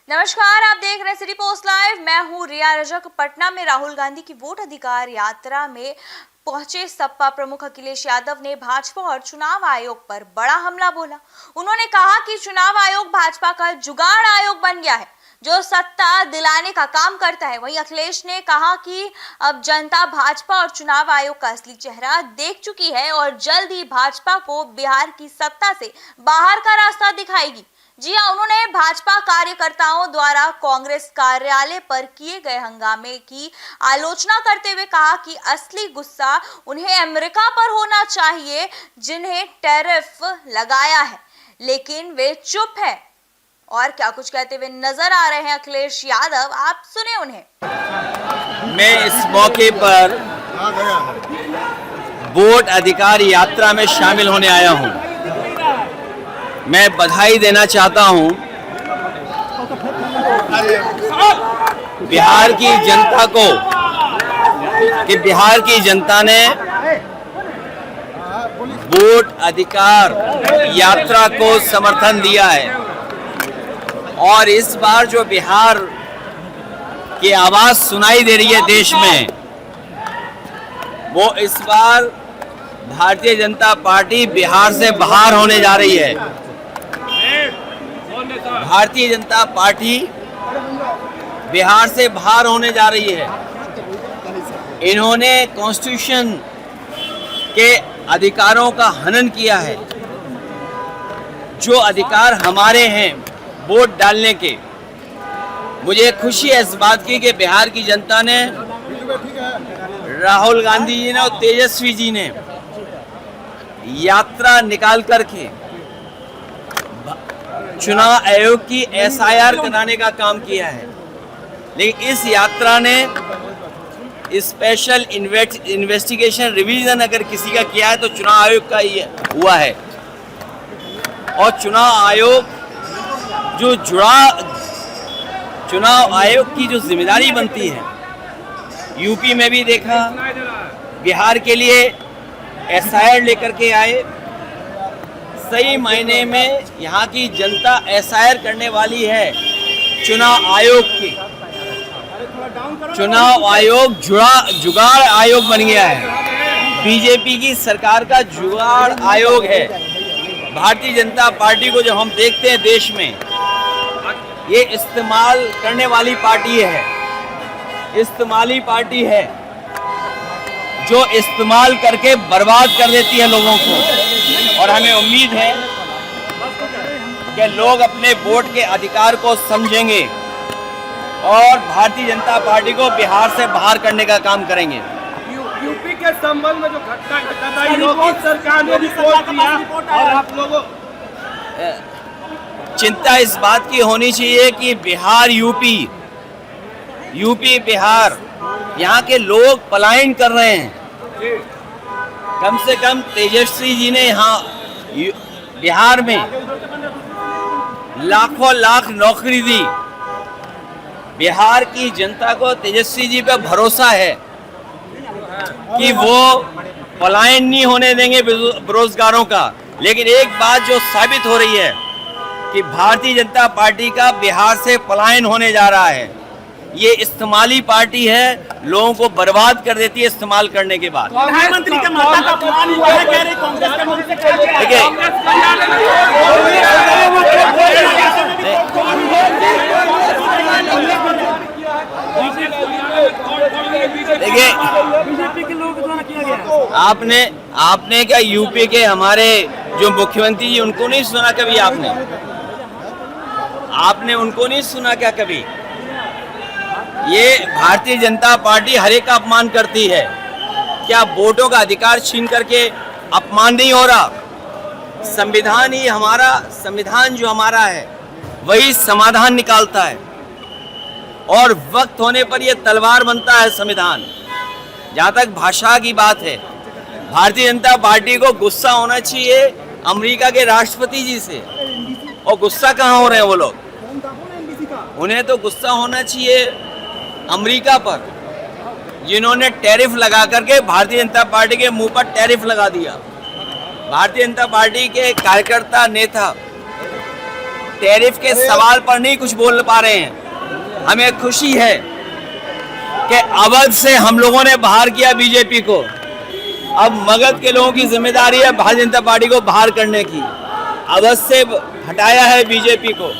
नमस्कार, आप देख रहे हैं सिटी पोस्ट लाइव। मैं हूं रिया रजक। पटना में राहुल गांधी की वोट अधिकार यात्रा में पहुंचे सपा प्रमुख अखिलेश यादव ने भाजपा और चुनाव आयोग पर बड़ा हमला बोला। उन्होंने कहा कि चुनाव आयोग भाजपा का जुगाड़ आयोग बन गया है जो सत्ता दिलाने का काम करता है। वहीं अखिलेश ने कहा कि अब जनता भाजपा और चुनाव आयोग का असली चेहरा देख चुकी है और जल्द ही भाजपा को बिहार की सत्ता से बाहर का रास्ता दिखाएगी। जी हां, उन्होंने भाजपा कार्यकर्ताओं द्वारा कांग्रेस कार्यालय पर किए गए हंगामे की आलोचना करते हुए कहा कि असली गुस्सा उन्हें अमेरिका पर होना चाहिए जिन्हें टैरिफ लगाया है, लेकिन वे चुप है। और क्या कुछ कहते हुए नजर आ रहे हैं अखिलेश यादव, आप सुने उन्हें। मैं इस मौके पर वोट अधिकार यात्रा में शामिल होने आया हूं। मैं बधाई देना चाहता हूं बिहार की जनता को कि बिहार की जनता ने वोट अधिकार यात्रा को समर्थन दिया है और इस बार जो बिहार की आवाज सुनाई दे रही है देश में, वो इस बार भारतीय जनता पार्टी बिहार से बाहर होने जा रही है। भारतीय जनता पार्टी बिहार से बाहर होने जा रही है। इन्होंने कॉन्स्टिट्यूशन के अधिकारों का हनन किया है। जो अधिकार हमारे हैं वोट डालने के, मुझे खुशी है इस बात की कि बिहार की जनता ने, राहुल गांधी जी ने और तेजस्वी जी ने यात्रा निकाल करके चुनाव आयोग की SIR कराने का काम किया है। लेकिन इस यात्रा ने स्पेशल इन्वेस्टिगेशन रिवीजन अगर किसी का किया है तो चुनाव आयोग का ही हुआ है। और चुनाव आयोग जो चुनाव आयोग की जो जिम्मेदारी बनती है, यूपी में भी देखा, बिहार के लिए SIR लेकर के आए। सही मायने में यहाँ की जनता SIR करने वाली है चुनाव आयोग की। चुनाव आयोग जुगाड़ आयोग बन गया है। बीजेपी की सरकार का जुगाड़ आयोग है। भारतीय जनता पार्टी को जब हम देखते हैं देश में, ये इस्तेमाल करने वाली पार्टी है, इस्तेमाली पार्टी है जो इस्तेमाल करके बर्बाद कर देती है लोगों को। और हमें उम्मीद है कि लोग अपने वोट के अधिकार को समझेंगे और भारतीय जनता पार्टी को बिहार से बाहर करने का काम करेंगे। यूपी के संबंध में जो घटना घटा योगी सरकार ने रिपोर्ट किया और आप लोगों चिंता इस बात की होनी चाहिए कि बिहार यूपी बिहार यहाँ के लोग पलायन कर रहे हैं। कम से कम तेजस्वी जी ने यहाँ बिहार में लाखों लाख नौकरी दी। बिहार की जनता को तेजस्वी जी पे भरोसा है कि वो पलायन नहीं होने देंगे बेरोजगारों का। लेकिन एक बात जो साबित हो रही है कि भारतीय जनता पार्टी का बिहार से पलायन होने जा रहा है। ये इस्तेमाली पार्टी है, लोगों को बर्बाद कर देती है इस्तेमाल करने के बाद। प्रधानमंत्री के माता का अपमान हुआ है, कह रहे कांग्रेस के मुख से देखिए, आपने क्या यूपी के हमारे जो मुख्यमंत्री जी, उनको नहीं सुना कभी? आपने उनको नहीं सुना क्या कभी? ये भारतीय जनता पार्टी हर एक का अपमान करती है। क्या वोटों का अधिकार छीन करके अपमान नहीं हो रहा? संविधान ही हमारा, संविधान जो हमारा है वही समाधान निकालता है और वक्त होने पर यह तलवार बनता है संविधान। जहाँ तक भाषा की बात है, भारतीय जनता पार्टी को गुस्सा होना चाहिए अमेरिका के राष्ट्रपति जी से। और गुस्सा कहाँ हो रहे हैं वो लोग? उन्हें तो गुस्सा होना चाहिए अमेरिका पर, जिन्होंने टैरिफ लगा करके भारतीय जनता पार्टी के मुंह पर टैरिफ लगा दिया। भारतीय जनता पार्टी के कार्यकर्ता नेता टैरिफ के सवाल पर नहीं कुछ बोल पा रहे हैं। हमें खुशी है कि अवध से हम लोगों ने बाहर किया बीजेपी को। अब मगध के लोगों की जिम्मेदारी है भारतीय जनता पार्टी को बाहर करने की। अवध से हटाया है बीजेपी को।